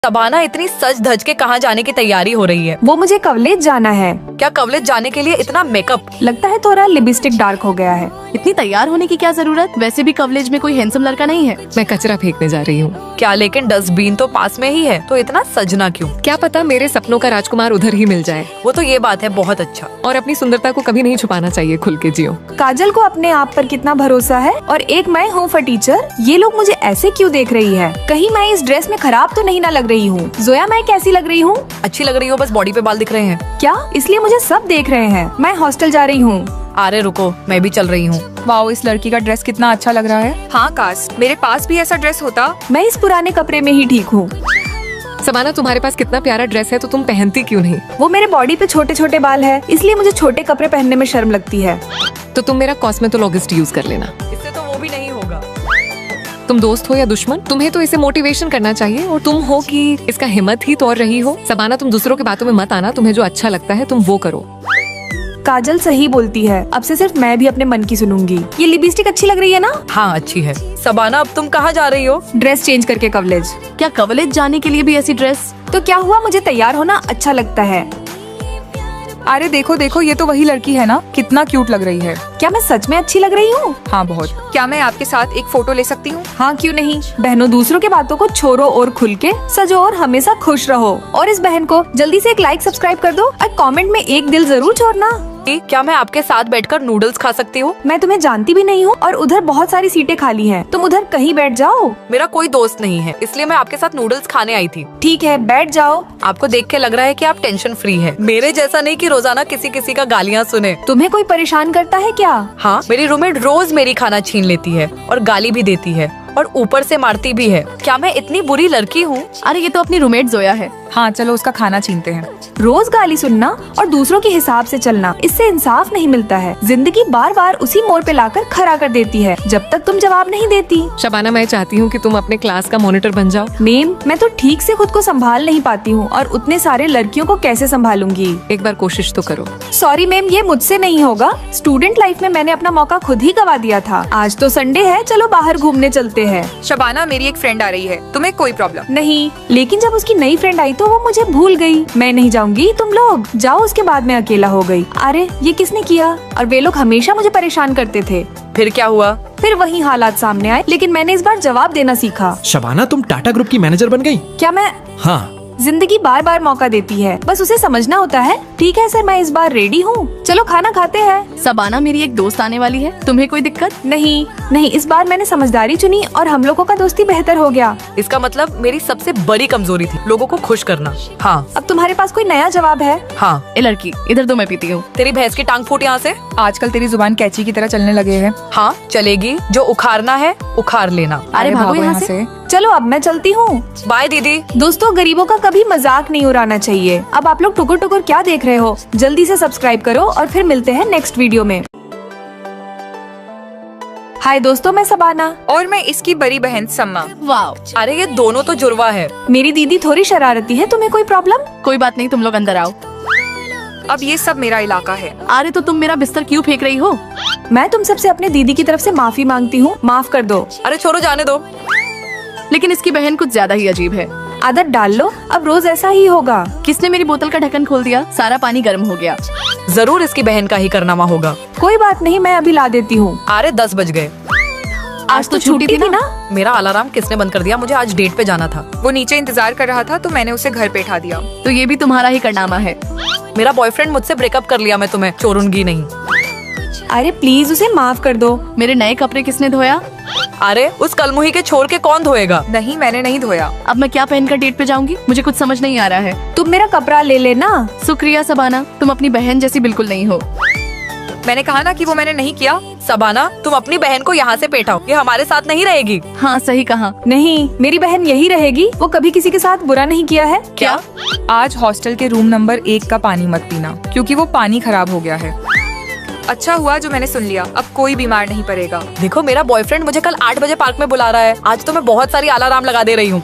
शबाना इतनी सज धज के कहाँ जाने की तैयारी हो रही है? वो मुझे कॉलेज जाना है। क्या कॉलेज जाने के लिए इतना मेकअप? लगता है थोड़ा लिपस्टिक डार्क हो गया है। इतनी तैयार होने की क्या जरूरत? वैसे भी कॉलेज में कोई हैंडसम लड़का नहीं है। मैं कचरा फेंकने जा रही हूँ। क्या लेकिन डस्टबिन तो पास में ही है, तो इतना सजना क्यों? क्या पता मेरे सपनों का राजकुमार उधर ही मिल जाए। वो तो ये बात है, बहुत अच्छा। और अपनी सुंदरता को कभी नहीं छुपाना चाहिए, खुल के जियो। काजल को अपने आप पर कितना भरोसा है, और एक मैं हूँ फॉर टीचर। ये लोग मुझे ऐसे क्यों देख रही है? कहीं मैं इस ड्रेस में खराब तो नहीं ना लग रही हूँ? जोया मैं कैसी लग रही हूँ? अच्छी लग रही हो, बस बॉडी पे बाल दिख रहे हैं। क्या इसलिए मुझे सब देख रहे हैं? मैं हॉस्टल जा रही हूँ। अरे रुको, मैं भी चल रही हूँ। वाओ, इस लड़की का ड्रेस कितना अच्छा लग रहा है। हाँ काश, मेरे पास भी ऐसा ड्रेस होता। मैं इस पुराने कपड़े में ही ठीक हूँ। शबाना, तुम्हारे पास कितना प्यारा ड्रेस है, तो तुम पहनती क्यों नहीं? वो मेरे बॉडी पे छोटे छोटे बाल है, इसलिए मुझे छोटे कपड़े पहनने में शर्म लगती है। तो तुम मेरा कॉस्मेटोलॉजिस्ट यूज कर लेना। इससे तो वो भी नहीं होगा। तुम दोस्त हो या दुश्मन, तुम्हें तो इसे मोटिवेशन करना चाहिए, और तुम हो कि इसका हिम्मत ही तोड़ रही हो। शबाना, तुम दूसरों की बातों में मत आना। तुम्हें जो अच्छा लगता है तुम वो करो। काजल सही बोलती है, अब से सिर्फ मैं भी अपने मन की सुनूंगी। ये लिपस्टिक अच्छी लग रही है ना? हाँ अच्छी है। शबाना, अब तुम कहाँ जा रही हो? ड्रेस चेंज करके कॉलेज। क्या कॉलेज जाने के लिए भी ऐसी ड्रेस? तो क्या हुआ, मुझे तैयार होना अच्छा लगता है। अरे देखो देखो, ये तो वही लड़की है ना, कितना क्यूट लग रही है। क्या मैं सच में अच्छी लग रही हूँ? हाँ बहुत। क्या मैं आपके साथ एक फोटो ले सकती हूँ? हाँ क्यों नहीं। बहनों, दूसरों के बातों को छोड़ो और खुल के सजो और हमेशा खुश रहो। और इस बहन को जल्दी से एक लाइक सब्सक्राइब कर दो, और कमेंट में एक दिल जरूर छोड़ना। क्या मैं आपके साथ बैठकर नूडल्स खा सकती हूँ? मैं तुम्हें जानती भी नहीं हूँ, और उधर बहुत सारी सीटें खाली हैं। तुम उधर कहीं बैठ जाओ। मेरा कोई दोस्त नहीं है, इसलिए मैं आपके साथ नूडल्स खाने आई थी। ठीक है, बैठ जाओ। आपको देख के लग रहा है कि आप टेंशन फ्री है। मेरे जैसा नहीं कि रोजाना किसी किसी का गालियाँ सुने। तुम्हें कोई परेशान करता है क्या? हाँ, मेरी रूममेट रोज मेरी खाना छीन लेती है और गाली भी देती है, और ऊपर से मारती भी है। क्या मैं इतनी बुरी लड़की हूँ? अरे ये तो अपनी रूममेट जोया है। हाँ चलो उसका खाना छीनते हैं। रोज गाली सुनना और दूसरों के हिसाब से चलना, इससे इंसाफ नहीं मिलता है। जिंदगी बार बार उसी मोड़ पे लाकर खड़ा कर देती है, जब तक तुम जवाब नहीं देती। शबाना, मैं चाहती हूँ कि तुम अपने क्लास का मॉनिटर बन जाओ। मेम, मैं तो ठीक से खुद को संभाल नहीं पाती हूँ, और उतने सारे लड़कियों को कैसे संभालूंगी? एक बार कोशिश तो करो। सॉरी मैम, ये मुझसे नहीं होगा। स्टूडेंट लाइफ में मैंने अपना मौका खुद ही गवा दिया था। आज तो संडे है, चलो बाहर घूमने चलते हैं। शबाना, मेरी एक फ्रेंड आ रही है, तुम्हें कोई प्रॉब्लम? नहीं, लेकिन जब उसकी नई फ्रेंड आई तो वो मुझे भूल गई। मैं नहीं जाऊंगी, तुम लोग जाओ। उसके बाद मैं अकेला हो गई। अरे ये किसने किया? और वे लोग हमेशा मुझे परेशान करते थे। फिर क्या हुआ? फिर वही हालात सामने आए, लेकिन मैंने इस बार जवाब देना सीखा। शबाना, तुम टाटा ग्रुप की मैनेजर बन गई? क्या मैं? हाँ। जिंदगी बार बार मौका देती है, बस उसे समझना होता है। ठीक है सर, मैं इस बार रेडी हूँ। चलो खाना खाते हैं। शबाना, मेरी एक दोस्त आने वाली है, तुम्हें कोई दिक्कत? नहीं नहीं, इस बार मैंने समझदारी चुनी और हम लोगों का दोस्ती बेहतर हो गया। इसका मतलब मेरी सबसे बड़ी कमजोरी थी लोगों को खुश करना। हाँ। अब तुम्हारे पास कोई नया जवाब है? हाँ। ए लड़की, इधर तो मैं पीती हूँ। तेरी भैंस की टांग फूट यहाँ से। आजकल तेरी जुबान कैंची की तरह चलने लगे है। हाँ चलेगी, जो उखाड़ना है उखाड़ लेना। अरे भागो यहाँ से। चलो अब मैं चलती हूँ। बाय दीदी। दोस्तों, गरीबों का कभी मजाक नहीं उड़ाना चाहिए। अब आप लोग टुकुर टुकुर क्या देख रहे हो? जल्दी से सब्सक्राइब करो, और फिर मिलते हैं नेक्स्ट वीडियो में। हाय दोस्तों, मैं शबाना। और मैं इसकी बड़ी बहन सम्मा। वाओ, अरे ये दोनों तो जुड़वा है। मेरी दीदी थोड़ी शरारती है, तुम्हें कोई प्रॉब्लम? कोई बात नहीं, तुम लोग अंदर आओ। अब ये सब मेरा इलाका है। अरे तो तुम मेरा बिस्तर क्यों फेंक रही हो? मैं तुम सबसे अपने दीदी की तरफ से माफी मांगती हूँ, माफ कर दो। अरे छोड़ो, जाने दो। लेकिन इसकी बहन कुछ ज्यादा ही अजीब है। आदत डाल लो, अब रोज ऐसा ही होगा। किसने मेरी बोतल का ढक्कन खोल दिया? सारा पानी गर्म हो गया। जरूर इसकी बहन का ही कारनामा होगा। कोई बात नहीं, मैं अभी ला देती हूँ। अरे 10 बज गए। आज तो छुट्टी थी ना। मेरा अलार्म किसने बंद कर दिया? मुझे आज डेट पे जाना था। वो नीचे इंतजार कर रहा था, तो मैंने उसे घर पे बैठा दिया। तो ये भी तुम्हारा ही कारनामा है। मेरा बॉयफ्रेंड मुझसे ब्रेकअप कर लिया, मैं तुम्हें छोड़ूंगी नहीं। अरे प्लीज उसे माफ कर दो। मेरे नए कपड़े किसने धोया? अरे उस कलमुही के छोड़ के कौन धोएगा? नहीं, मैंने नहीं धोया। अब मैं क्या पहनकर डेट पे जाऊंगी? मुझे कुछ समझ नहीं आ रहा है। तुम मेरा कपड़ा ले लेना। शुक्रिया शबाना, तुम अपनी बहन जैसी बिल्कुल नहीं हो। मैंने कहा ना कि वो मैंने नहीं किया। शबाना, तुम अपनी बहन को यहाँ से पेठाओ, ये हमारे साथ नहीं रहेगी। हाँ सही कहा। नहीं, मेरी बहन यही रहेगी। वो कभी किसी के साथ बुरा नहीं किया है। क्या? आज हॉस्टल के रूम नंबर 1 का पानी मत पीना, क्योंकि वो पानी खराब हो गया है। अच्छा हुआ जो मैंने सुन लिया, अब कोई बीमार नहीं पड़ेगा। देखो मेरा बॉयफ्रेंड मुझे कल 8 बजे पार्क में बुला रहा है। आज तो मैं बहुत सारी अलार्म लगा दे रही हूँ।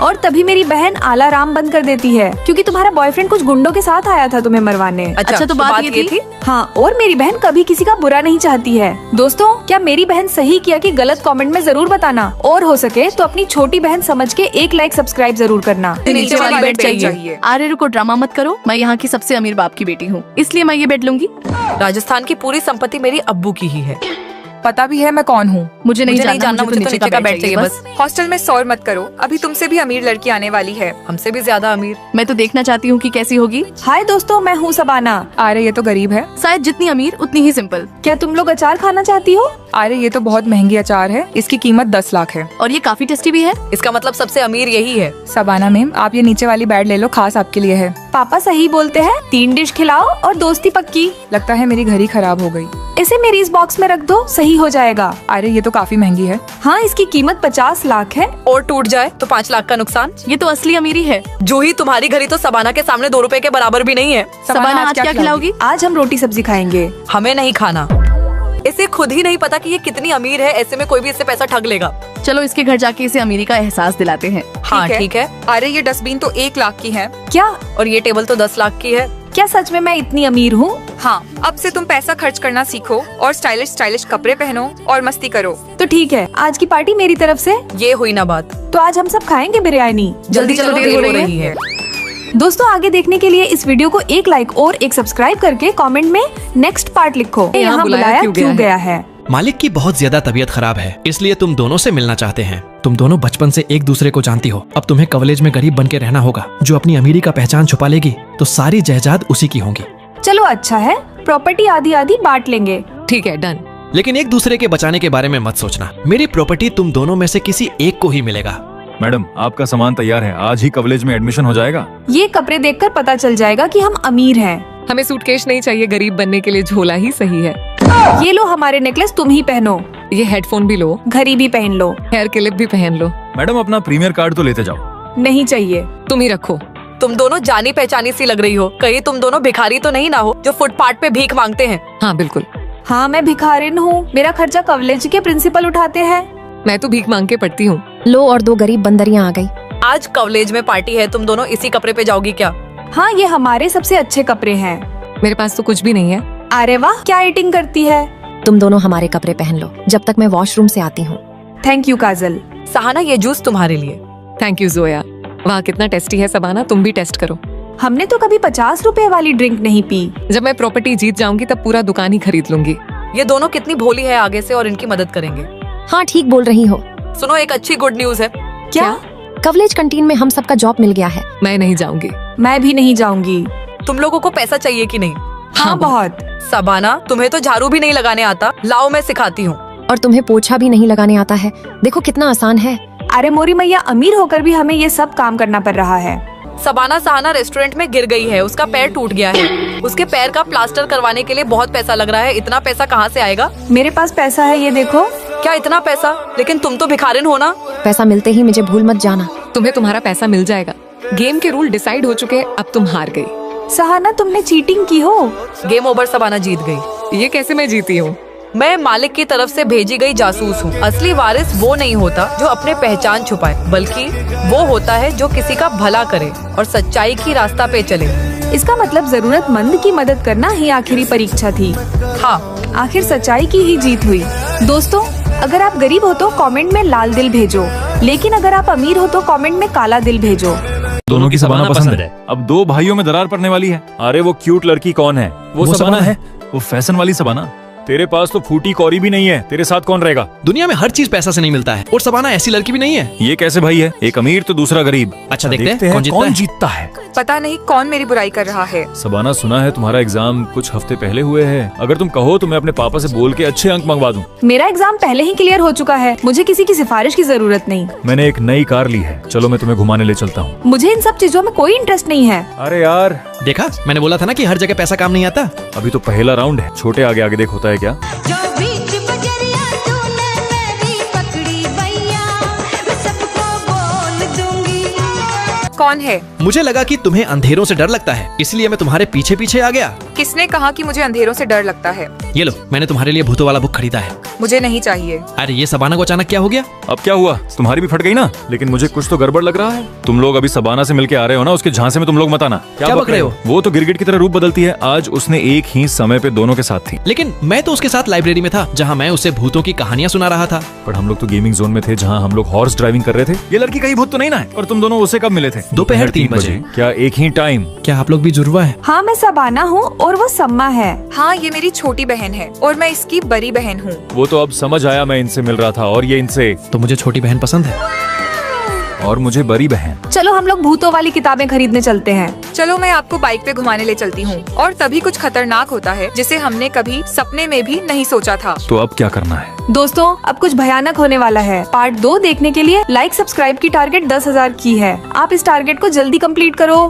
और तभी मेरी बहन अलार्म बंद कर देती है क्योंकि तुम्हारा बॉयफ्रेंड कुछ गुंडों के साथ आया था तुम्हें मरवाने। अच्छा, तो बात ये थी? हाँ, और मेरी बहन कभी किसी का बुरा नहीं चाहती है। दोस्तों, क्या मेरी बहन सही किया कि गलत कमेंट में जरूर बताना, और हो सके तो अपनी छोटी बहन समझ के एक लाइक सब्सक्राइब जरूर करना। नीचे वाली बेड चाहिए। अरे रुको, ड्रामा मत करो। मैं यहाँ की सबसे अमीर बाप की बेटी हूँ, इसलिए मैं ये बेड लूंगी। राजस्थान की पूरी संपत्ति मेरी अब्बू की ही है। पता भी है मैं कौन हूँ। मुझे नहीं जानना, मुझे तो नीचे का बेड चाहिए बस। हॉस्टल में शोर मत करो, अभी तुमसे भी अमीर लड़की आने वाली है। हमसे भी ज्यादा अमीर। मैं तो देखना चाहती हूँ कि कैसी होगी। हाय दोस्तों, मैं हूँ सबाना। अरे ये तो गरीब है। शायद जितनी अमीर उतनी ही सिंपल। क्या तुम लोग अचार खाना चाहती हो? अरे ये तो बहुत महंगी अचार है, इसकी कीमत 10 लाख है। और ये काफी टेस्टी भी है। इसका मतलब सबसे अमीर यही है। सबाना मैम, आप ये नीचे वाली बेड ले लो, खास आपके लिए है। पापा सही बोलते हैं, 3 डिश खिलाओ और दोस्ती पक्की। लगता है मेरी घड़ी खराब हो गई। इसे मेरी इस बॉक्स में रख दो, सही हो जाएगा। अरे ये तो काफी महंगी है। हाँ, इसकी कीमत 50 लाख है। और टूट जाए तो 5 लाख का नुकसान। ये तो असली अमीरी है। जो ही तुम्हारी घड़ी तो सबाना के सामने 2 रुपए के बराबर भी नहीं है। सबाना, आज क्या खिलाओगी? आज हम रोटी सब्जी खाएंगे। हमें नहीं खाना। इसे खुद ही नहीं पता कि ये कितनी अमीर है, ऐसे में कोई भी इससे पैसा ठग लेगा। चलो इसके घर जाके इसे अमीरी का एहसास दिलाते हैं। हाँ ठीक है। अरे ये डस्टबिन तो 1 लाख की है। क्या? और ये टेबल तो 10 लाख की है। क्या सच में मैं इतनी अमीर हूँ? हाँ, अब से तुम पैसा खर्च करना सीखो और स्टाइलिश कपड़े पहनो और मस्ती करो। तो ठीक है, आज की पार्टी मेरी तरफ से। ये हुई ना बात। तो आज हम सब खाएंगे बिरयानी। जल्दी चलो, देर हो रही है। दोस्तों, आगे देखने के लिए इस वीडियो को एक लाइक और एक सब्सक्राइब करके कमेंट में नेक्स्ट पार्ट लिखो। यहाँ बुलाया क्यों गया है? मालिक की बहुत ज्यादा तबीयत खराब है, इसलिए तुम दोनों से मिलना चाहते हैं। तुम दोनों बचपन से एक दूसरे को जानती हो। अब तुम्हें कॉलेज में गरीब बन के रहना होगा। जो अपनी अमीरी का पहचान छुपा लेगी तो सारी जायदाद उसी की होंगी। चलो अच्छा है, प्रॉपर्टी आधी आधी बांट लेंगे। ठीक है, डन। लेकिन एक दूसरे के बचाने के बारे में मत सोचना। मेरी प्रॉपर्टी तुम दोनों में से किसी एक को ही मिलेगा। मैडम, आपका सामान तैयार है, आज ही कॉलेज में एडमिशन हो जाएगा। ये कपड़े देखकर पता चल जाएगा कि हम अमीर हैं। हमें सूटकेस नहीं चाहिए, गरीब बनने के लिए झोला ही सही है। ये लो हमारे नेकलेस, तुम ही पहनो। ये हेडफोन भी लो, घड़ी भी पहन लो। हेयर क्लिप भी पहन लो। मैडम, अपना प्रीमियर कार्ड तो लेते जाओ। नहीं चाहिए। तुम ही रखो। तुम दोनों जानी पहचानी सी लग रही हो। कहीं तुम दोनों भिखारी तो नहीं ना हो जो फुटपाथ पे भीख मांगते हैं। हाँ बिल्कुल। हाँ, मैं भिखारिन हूँ। मेरा खर्चा कॉलेज के प्रिंसिपल उठाते हैं। मैं तो भीख मांग के पढ़ती हूँ। लो, और 2 गरीब बंदरियां आ गई। आज कॉलेज में पार्टी है, तुम दोनों इसी कपड़े पे जाओगी क्या? हाँ, ये हमारे सबसे अच्छे कपड़े हैं। मेरे पास तो कुछ भी नहीं है। अरे वाह, क्या एडिटिंग करती है। तुम दोनों हमारे कपड़े पहन लो जब तक मैं वॉशरूम से आती हूँ। थैंक यू काजल। सहाना, ये जूस तुम्हारे लिए। Thank you Zoya. वाह, कितना टेस्टी है। सबाना, तुम भी टेस्ट करो। हमने तो कभी 50 रुपए वाली ड्रिंक नहीं पी। जब मैं प्रॉपर्टी जीत जाऊंगी तब पूरा दुकान ही खरीद लूंगी। ये दोनों कितनी भोली है आगे से, और इनकी मदद करेंगे। हाँ, ठीक बोल रही हो। सुनो, एक अच्छी गुड न्यूज है। क्या? कॉलेज कैंटीन में हम सबका जॉब मिल गया है। मैं नहीं जाऊंगी। मैं भी नहीं जाऊंगी। तुम लोगों को पैसा चाहिए कि नहीं? हाँ, बहुत। सबाना, तुम्हें तो झाड़ू भी नहीं लगाने आता। लाओ, मैं सिखाती हूँ। और तुम्हें पोछा भी नहीं लगाने आता है। देखो कितना आसान है। अरे मोरी मैया, अमीर होकर भी हमें ये सब काम करना पड़ रहा है। सबाना, सहाना रेस्टोरेंट में गिर गई है, उसका पैर टूट गया है। उसके पैर का प्लास्टर करवाने के लिए बहुत पैसा लग रहा है। इतना पैसा कहाँ से आएगा? मेरे पास पैसा है, ये देखो। क्या इतना पैसा? लेकिन तुम तो भिखारिन हो ना। पैसा मिलते ही मुझे भूल मत जाना। तुम्हें तुम्हारा पैसा मिल जाएगा। गेम के रूल डिसाइड हो चुके हैं, अब तुम हार गई। सहाना, तुमने चीटिंग की हो। गेम ओवर, सबाना जीत गई। ये कैसे मैं जीती हूँ? मैं मालिक की तरफ से भेजी गई जासूस हूँ। असली वारिस वो नहीं होता जो अपने पहचान छुपाए, बल्कि वो होता है जो किसी का भला करे और सच्चाई की रास्ता पे चले। इसका मतलब जरूरतमंद की मदद करना ही आखिरी परीक्षा थी। हाँ, आखिर सच्चाई की ही जीत हुई। दोस्तों, अगर आप गरीब हो तो कमेंट में लाल दिल भेजो, लेकिन अगर आप अमीर हो तो कमेंट में काला दिल भेजो। दोनों की सबाना पसंद है। अब 2 भाइयों में दरार पड़ने वाली है। अरे वो क्यूट लड़की कौन है? वो सबाना है। वो फैशन वाली सबाना। तेरे पास तो फूटी कौरी भी नहीं है, तेरे साथ कौन रहेगा? दुनिया में हर चीज पैसा से नहीं मिलता है, और सबाना ऐसी लड़की भी नहीं है। ये कैसे भाई है? एक अमीर तो दूसरा गरीब। अच्छा, देखते हैं कौन जीतता है। पता नहीं कौन मेरी बुराई कर रहा है। सबाना, सुना है तुम्हारा एग्जाम कुछ हफ्ते पहले हुए हैं। अगर तुम कहो तो मैं अपने पापा से बोल के अच्छे अंक मंगवा दूं। मेरा एग्जाम पहले ही क्लियर हो चुका है, मुझे किसी की सिफारिश की जरूरत नहीं। मैंने एक नई कार ली है, चलो मैं तुम्हें घुमाने ले चलता हूँ। मुझे इन सब चीजों में कोई इंटरेस्ट नहीं है। अरे यार, देखा, मैंने बोला था ना कि हर जगह पैसा काम नहीं आता। अभी तो पहला राउंड है, छोटे आगे आगे देख होता है क्या। कौन है? मुझे लगा कि तुम्हें अंधेरों से डर लगता है, इसलिए मैं तुम्हारे पीछे पीछे आ गया। किसने कहा कि मुझे अंधेरों से डर लगता है? ये लो, मैंने तुम्हारे लिए भूतों वाला बुक खरीदा है। मुझे नहीं चाहिए। अरे ये सबाना को अचानक क्या हो गया? अब क्या हुआ? तुम्हारी भी फट गई ना? लेकिन मुझे कुछ तो गड़बड़ लग रहा है। तुम लोग अभी सबाना से मिलके आ रहे हो ना, उसके झांसे में तुम लोग मत आना। क्या बक रहे हो? वो तो गिरगिट की तरह रूप बदलती है। आज उसने एक ही समय पे दोनों के साथ थी। लेकिन मैं तो उसके साथ लाइब्रेरी में था, जहाँ मैं उसे भूतों की कहानियाँ सुना रहा था। पर हम लोग तो गेमिंग जोन में थे, जहाँ हम लोग हॉर्स ड्राइविंग कर रहे थे। ये लड़की कहीं भूत तो नहीं ना है? और तुम दोनों उसे कब मिले थे? दोपहर 3 बजे। क्या एक ही टाइम? क्या आप लोग भी जुड़वा है? हाँ, मैं सबाना हूँ और वो सम्मा है। हाँ, ये मेरी छोटी बहन है और मैं इसकी बड़ी बहन हूँ। वो तो अब समझ आया, मैं इनसे मिल रहा था और ये इनसे। तो मुझे छोटी बहन पसंद है और मुझे बड़ी बहन। चलो हम लोग भूतों वाली किताबें खरीदने चलते हैं। चलो मैं आपको बाइक पे घुमाने ले चलती हूँ। और तभी कुछ खतरनाक होता है जिसे हमने कभी सपने में भी नहीं सोचा था। तो अब क्या करना है? दोस्तों, अब कुछ भयानक होने वाला है। पार्ट 2 देखने के लिए लाइक सब्सक्राइब की टारगेट 10,000 की है। आप इस टारगेट को जल्दी कंप्लीट करो।